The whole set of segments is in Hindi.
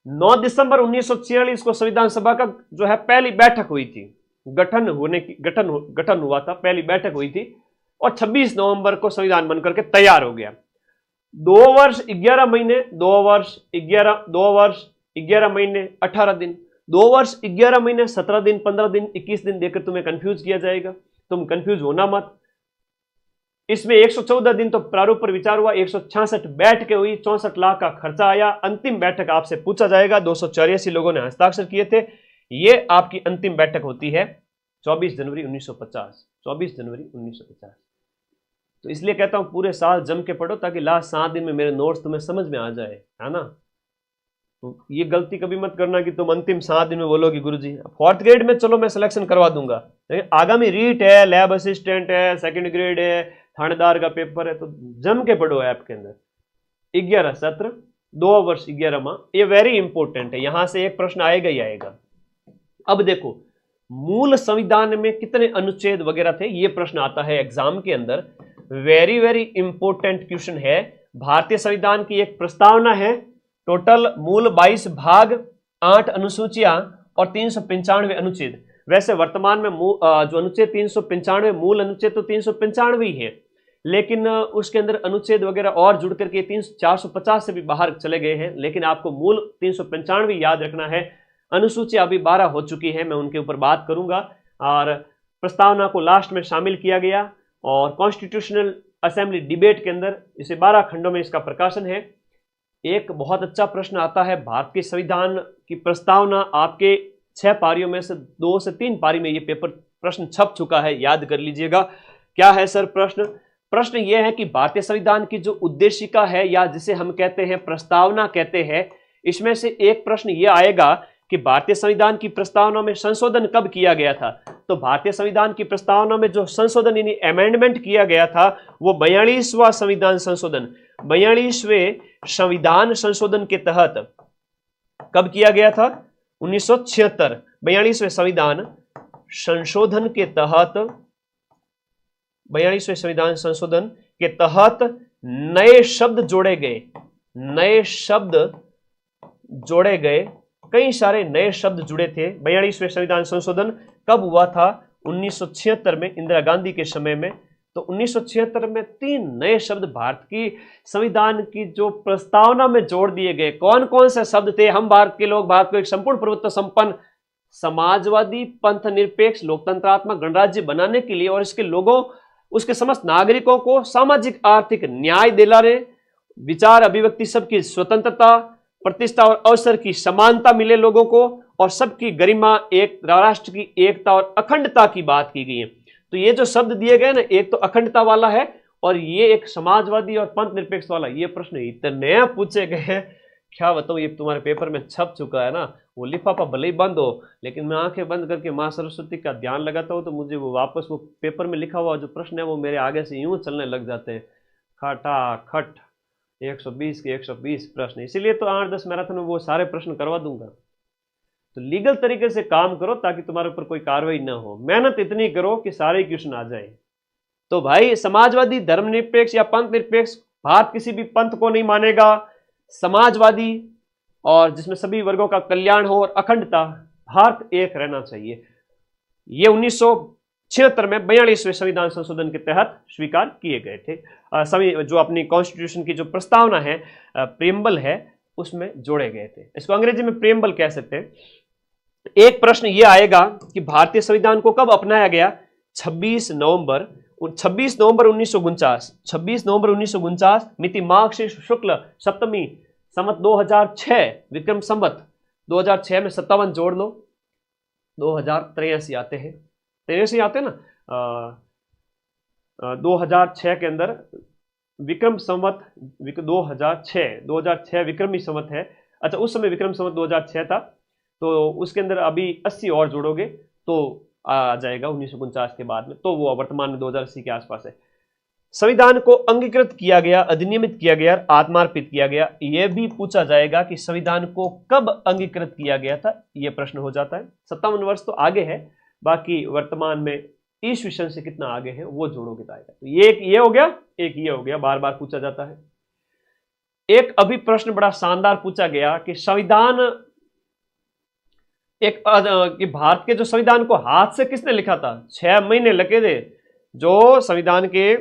9 दिसंबर 1946 को संविधान सभा का जो है पहली बैठक हुई थी, गठन हुआ था, पहली बैठक हुई थी, और 26 नवंबर को संविधान बनकर के तैयार हो गया। 2 वर्ष 11 महीने, 2 वर्ष 11 महीने 18 दिन, 2 वर्ष 11 महीने 17 दिन, 15 दिन, 21 दिन देकर तुम्हें कंफ्यूज किया जाएगा। तुम कंफ्यूज होना मत। इसमें 114 दिन तो प्रारूप पर विचार हुआ, 166 बैठकें हुई, 64 लाख का खर्चा आया। अंतिम बैठक आपसे पूछा जाएगा, 284 लोगों ने हस्ताक्षर किए थे। ये आपकी अंतिम बैठक होती है 24 जनवरी 1950। 24 जनवरी 1950। तो इसलिए कहता हूं पूरे साल जम के पढ़ो ताकि लास्ट 7 दिन में मेरे नोट्स तुम्हें समझ में आ जाए, है ना। तो ये गलती कभी मत करना कि तुम अंतिम 7 दिन में बोलोगे गुरुजी 4th ग्रेड में चलो मैं सिलेक्शन करवा दूंगा, लेकिन आगामी रीट है, लैब असिस्टेंट है, 2nd ग्रेड है, थानेदार का पेपर है, तो जम के पढ़ो ऐप के अंदर। 11 सत्र, 2 वर्ष 11 माह, ये वेरी इंपॉर्टेंट है, यहां से एक प्रश्न आएगा ही आएगा। अब देखो मूल संविधान में कितने अनुच्छेद वगैरह थे, ये प्रश्न आता है एग्जाम के अंदर। वेरी वेरी इंपॉर्टेंट क्वेश्चन है। भारतीय संविधान की एक प्रस्तावना है, टोटल मूल 22 भाग, 8 अनुसूचियां और 395 अनुच्छेद। वैसे वर्तमान में जो अनुच्छेद 395 मूल अनुच्छेद तो 395 ही है, लेकिन उसके अंदर अनुच्छेद वगैरह और जुड़ करके 450 से भी बाहर चले गए हैं, लेकिन आपको मूल 395 याद रखना है। अनुसूची अभी 12 हो चुकी है, मैं उनके ऊपर बात करूंगा। और प्रस्तावना को लास्ट में शामिल किया गया और कॉन्स्टिट्यूशनल असेंबली डिबेट के अंदर इसे 12 खंडों में इसका प्रकाशन है। एक बहुत अच्छा प्रश्न आता है, भारत के संविधान की प्रस्तावना आपके 6 पारियों में से 2 से 3 पारी में ये पेपर प्रश्न छप चुका है, याद कर लीजिएगा। क्या है सर प्रश्न यह है कि भारतीय संविधान की जो उद्देशिका है या जिसे हम कहते हैं प्रस्तावना कहते हैं, इसमें से एक प्रश्न यह आएगा कि भारतीय संविधान की प्रस्तावना में संशोधन कब किया गया था। तो भारतीय संविधान की प्रस्तावना में जो संशोधन यानी अमेंडमेंट किया गया था वो 42वां संविधान संशोधन, 42वें संविधान संशोधन के तहत कब किया गया था? 1976। 42वें संविधान संशोधन के तहत, 42वें संविधान संशोधन के तहत नए शब्द जोड़े गए, कई सारे नए शब्द जुड़े थे। 42वें संविधान संशोधन कब हुआ था? 1976 में, इंदिरा गांधी के समय में। तो 1976 में 3 नए शब्द भारत की संविधान की जो प्रस्तावना में जोड़ दिए गए। कौन कौन से शब्द थे? हम भारत के लोग भारत को एक संपूर्ण प्रभुत्व संपन्न समाजवादी पंथ निरपेक्ष लोकतंत्रात्मक गणराज्य बनाने के लिए और इसके लोगों, उसके समस्त नागरिकों को सामाजिक आर्थिक न्याय दिलाने, विचार अभिव्यक्ति सबकी स्वतंत्रता, प्रतिष्ठा और अवसर की समानता मिले लोगों को, और सबकी गरिमा, एक राष्ट्र की एकता और अखंडता की बात की गई है। तो ये जो शब्द दिए गए ना, एक तो अखंडता वाला है और ये एक समाजवादी और पंथ निरपेक्ष वाला। ये प्रश्न इतने पूछे गए हैं, क्या बताऊं, ये तुम्हारे पेपर में छप चुका है ना। वो लिफाफा भले ही बंद हो, लेकिन मैं आंखें बंद करके मां सरस्वती का ध्यान लगाता हूं तो मुझे वो वापस वो पेपर में लिखा हुआ जो प्रश्न है वो मेरे आगे से यूं चलने लग जाते हैं, खटाखट 120 के 120 प्रश्न। इसीलिए तो 8-10 मैराथन में वो सारे प्रश्न करवा दूंगा। तो लीगल तरीके से काम करो ताकि तुम्हारे ऊपर कोई कार्रवाई ना हो। मेहनत इतनी करो कि सारे क्वेश्चन आ जाए। तो भाई समाजवादी, धर्मनिरपेक्ष या पंथ निरपेक्ष, भारत किसी भी पंथ को नहीं मानेगा, समाजवादी और जिसमें सभी वर्गों का कल्याण हो और अखंडता, भारत एक रहना चाहिए। ये 1976 में 42वें संविधान संशोधन के तहत स्वीकार किए गए थे। जो अपनी कॉन्स्टिट्यूशन की जो प्रस्तावना है, प्रीएम्बल है, उसमें जोड़े गए थे। इसको अंग्रेजी में प्रीएम्बल कह सकते हैं। एक प्रश्न यह आएगा कि भारतीय संविधान को कब अपनाया गया? 26 नवंबर 1949। 26 नवंबर 1949, मिति मार्गशीर्ष शुक्ल सप्तमी, संवत 2006, विक्रम संवत 2006 में 57 जोड़ लो, 2083 आते हैं, 83 आते हैं ना। 2006 के अंदर विक्रम संवत 2006 विक्रमी संवत है। अच्छा, उस समय विक्रम संवत 2006 था, तो उसके अंदर अभी 80 और जोड़ोगे तो आ जाएगा 1949 के बाद में, तो वो वर्तमान में 2080 के आसपास है। संविधान को अंगीकृत किया गया, अधिनियमित किया गया, आत्मार्पित किया गया। यह भी पूछा जाएगा कि संविधान को कब अंगीकृत किया गया था, यह प्रश्न हो जाता है। 57 वर्ष तो आगे है, बाकी वर्तमान में ईस्वीसन से कितना आगे है वो जोड़ोगे तो आएगा। तो ये हो गया, एक ये हो गया, बार बार पूछा जाता है। एक अभी प्रश्न बड़ा शानदार पूछा गया कि संविधान कि भारत के जो संविधान को हाथ से किसने लिखा था? 6 महीने लगे थे, जो संविधान के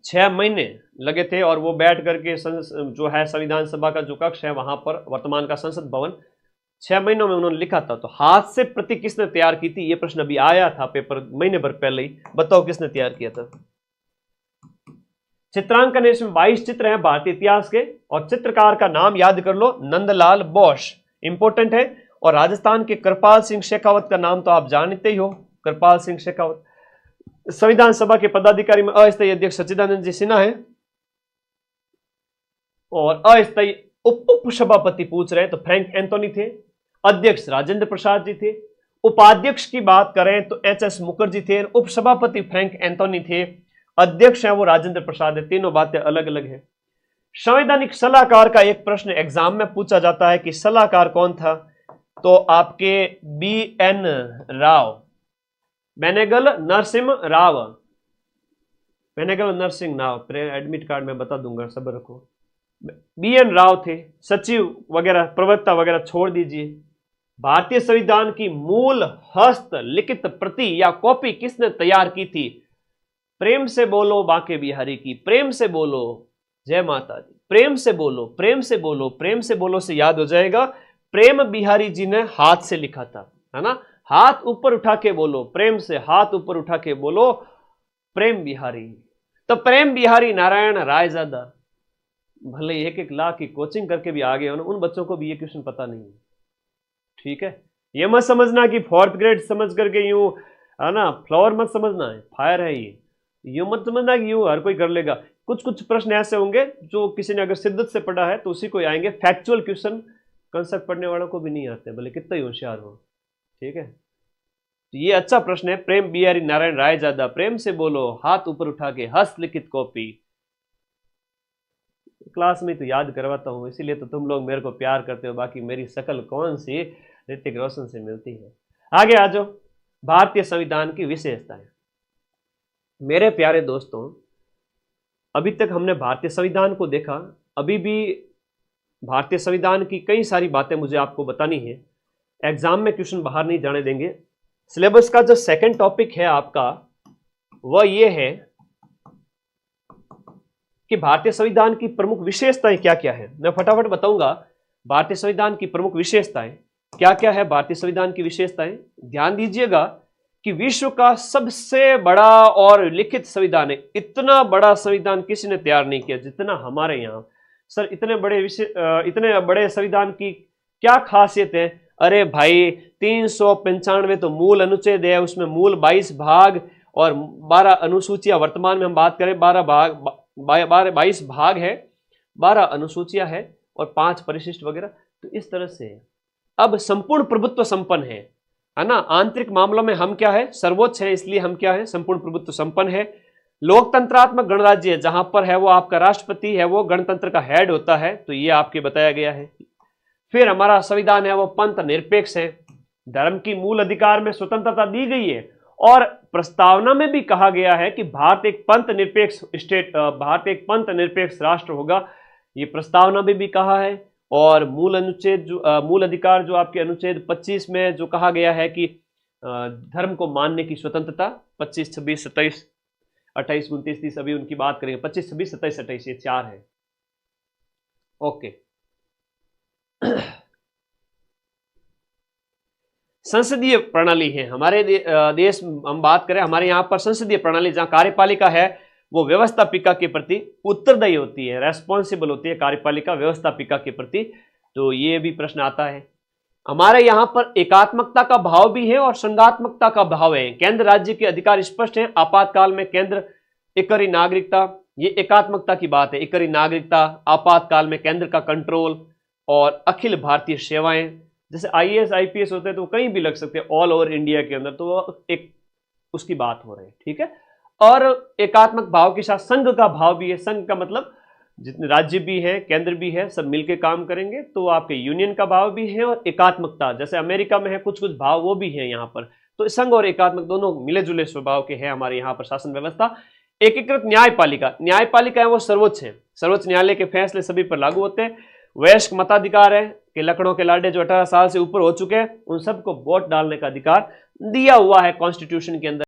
6 महीने लगे थे, और वो बैठ करके जो है संविधान सभा का जो कक्ष है वहां पर, वर्तमान का संसद भवन, 6 महीनों में उन्होंने लिखा था। तो हाथ से प्रति किसने तैयार की थी? ये प्रश्न अभी आया था पेपर महीने भर पहले ही, बताओ किसने तैयार किया था? चित्रांकन, इसमें 22 चित्र हैं भारतीय इतिहास के, और चित्रकार का नाम याद कर लो, नंदलाल बोस, इंपोर्टेंट है। और राजस्थान के कृपाल सिंह शेखावत का नाम तो आप जानते ही हो, कृपाल सिंह शेखावत। संविधान सभा के पदाधिकारी में अस्थायी अध्यक्ष सच्चिदानंद जी सिन्हा है, और अस्थायी उप सभापति पूछ रहे हैं तो फ्रैंक एंथोनी थे, अध्यक्ष राजेंद्र प्रसाद जी थे, उपाध्यक्ष की बात करें तो एच.एस. मुखर्जी थे, उप सभापति फ्रैंक एंथोनी थे, अध्यक्ष है वो राजेंद्र प्रसाद है। तीनों बातें अलग अलग है। संवैधानिक सलाहकार का एक प्रश्न एग्जाम में पूछा जाता है कि सलाहकार कौन था? तो आपके B N. Rao, Benegal Narasimha Rao, Benegal Narasimha Rao, admit card में बता दूंगा, सब्र रखो। बी.एन. राव थे। सचिव वगैरह, प्रवक्ता वगैरह छोड़ दीजिए। भारतीय संविधान की मूल हस्तलिखित प्रति या कॉपी किसने तैयार की थी? प्रेम से बोलो बांके बिहारी की, प्रेम से बोलो, जय माता दी, प्रेम से बोलो, प्रेम से बोलो, प्रेम से बोलो से याद हो जाएगा, प्रेम बिहारी जी ने हाथ से लिखा था, है ना। हाथ ऊपर उठा के बोलो, प्रेम से हाथ ऊपर उठा के बोलो, प्रेम बिहारी। तो प्रेम बिहारी नारायण रायजादा, भले 1-1 लाख की कोचिंग करके भी आ गए हो ना, उन बच्चों को भी ये क्वेश्चन पता नहीं है, ठीक है। ये मत समझना कि 4th ग्रेड समझ करके यूं, है ना, फ्लावर मत समझना है, फायर है ये। यूं मत समझना कि यूं हर कोई कर लेगा। कुछ कुछ प्रश्न ऐसे होंगे जो किसी ने अगर शिद्दत से पढ़ा है तो उसी को आएंगे। फैक्चुअल क्वेश्चन कंसेप्ट पढ़ने वालों को भी नहीं आते, भले कितना ही होशियार हो, ठीक है। तो ये अच्छा प्रश्न है। प्रेम बिहारी नारायण रायजादा, प्रेम से बोलो, हाथ ऊपर उठा के, हस्तलिखित कॉपी। क्लास में तो याद करवाता हूं, इसीलिए तो तुम लोग मेरे को प्यार करते हो, बाकी मेरी शक्ल कौन सी ऋतिक रोशन से मिलती है। आगे आ जाओ, भारतीय संविधान की विशेषताएं। मेरे प्यारे दोस्तों, अभी तक हमने भारतीय संविधान को देखा, अभी भी भारतीय संविधान की कई सारी बातें मुझे आपको बतानी है। एग्जाम में क्वेश्चन बाहर नहीं जाने देंगे। सिलेबस का जो सेकंड टॉपिक है आपका, वह यह है कि भारतीय संविधान की प्रमुख विशेषताएं क्या क्या है। मैं फटाफट बताऊंगा भारतीय संविधान की प्रमुख विशेषताएं क्या क्या है। भारतीय संविधान की विशेषताएं, ध्यान दीजिएगा कि विश्व का सबसे बड़ा और लिखित संविधान है। इतना बड़ा संविधान किसी ने तैयार नहीं किया जितना हमारे यहाँ। सर इतने बड़े संविधान की क्या खासियत है? अरे भाई 395 तो मूल अनुच्छेद है, उसमें मूल 22 भाग और 12 अनुसूचियां। वर्तमान में हम बात करें 22 भाग है, 12 अनुसूचियां है और 5 परिशिष्ट वगैरह। तो इस तरह से अब संपूर्ण प्रभुत्व संपन्न है ना। आंतरिक मामलों में हम क्या है, सर्वोच्च है, इसलिए हम क्या है, संपूर्ण प्रभुत्व संपन्न है। लोकतंत्रात्मक गणराज्य है, जहां पर है वो आपका राष्ट्रपति है, वो गणतंत्र का हेड होता है, तो ये आपके बताया गया है। फिर हमारा संविधान है वो पंथ निरपेक्ष है, धर्म की मूल अधिकार में स्वतंत्रता दी गई है, और प्रस्तावना में भी कहा गया है कि भारत एक पंथ निरपेक्ष राष्ट्र होगा। ये प्रस्तावना में भी कहा है। और मूल अधिकार जो आपके अनुच्छेद 25 में जो कहा गया है कि धर्म को मानने की स्वतंत्रता, 25, 26, 27, 28, 29, 30 अभी उनकी बात करेंगे। 25, 26, 27, 28 ये 4 है। ओके। संसदीय प्रणाली है हमारे देश, हम बात करें हमारे यहाँ पर संसदीय प्रणाली, जहाँ कार्यपालिका है वो व्यवस्थापिका के प्रति उत्तरदायी होती है, रेस्पॉन्सिबल होती है कार्यपालिका व्यवस्थापिका के प्रति। तो ये भी प्रश्न आता है। हमारे यहाँ पर एकात्मकता का भाव भी है और संघात्मकता का भाव है। केंद्र राज्य के अधिकार स्पष्ट है। आपातकाल में केंद्र एकरी नागरिकता, ये एकात्मकता की बात है। एकरी नागरिकता, आपातकाल में केंद्र का कंट्रोल और अखिल भारतीय सेवाएं, जैसे IAS IPS होते हैं तो कहीं भी लग सकते हैं ऑल ओवर इंडिया के अंदर, तो एक उसकी बात हो रही है, ठीक है। और एकात्मक भाव के साथ संघ का भाव भी है। संघ का मतलब जितने राज्य भी है, केंद्र भी है, सब मिलके काम करेंगे, तो आपके यूनियन का भाव भी है। और एकात्मकता जैसे अमेरिका में है कुछ कुछ भाव, वो भी है यहाँ पर। तो संघ और एकात्मक दोनों मिले जुले स्वभाव के हैं हमारे यहाँ पर शासन व्यवस्था। एकीकृत न्यायपालिका, न्यायपालिका है वो सर्वोच्च है। सर्वोच्च न्यायालय के फैसले सभी पर लागू होते हैं। वयस्क मताधिकार है कि लकड़ों के लाडे जो 18 साल से ऊपर हो चुके हैं उन सबको वोट डालने का अधिकार दिया हुआ है कॉन्स्टिट्यूशन के अंदर।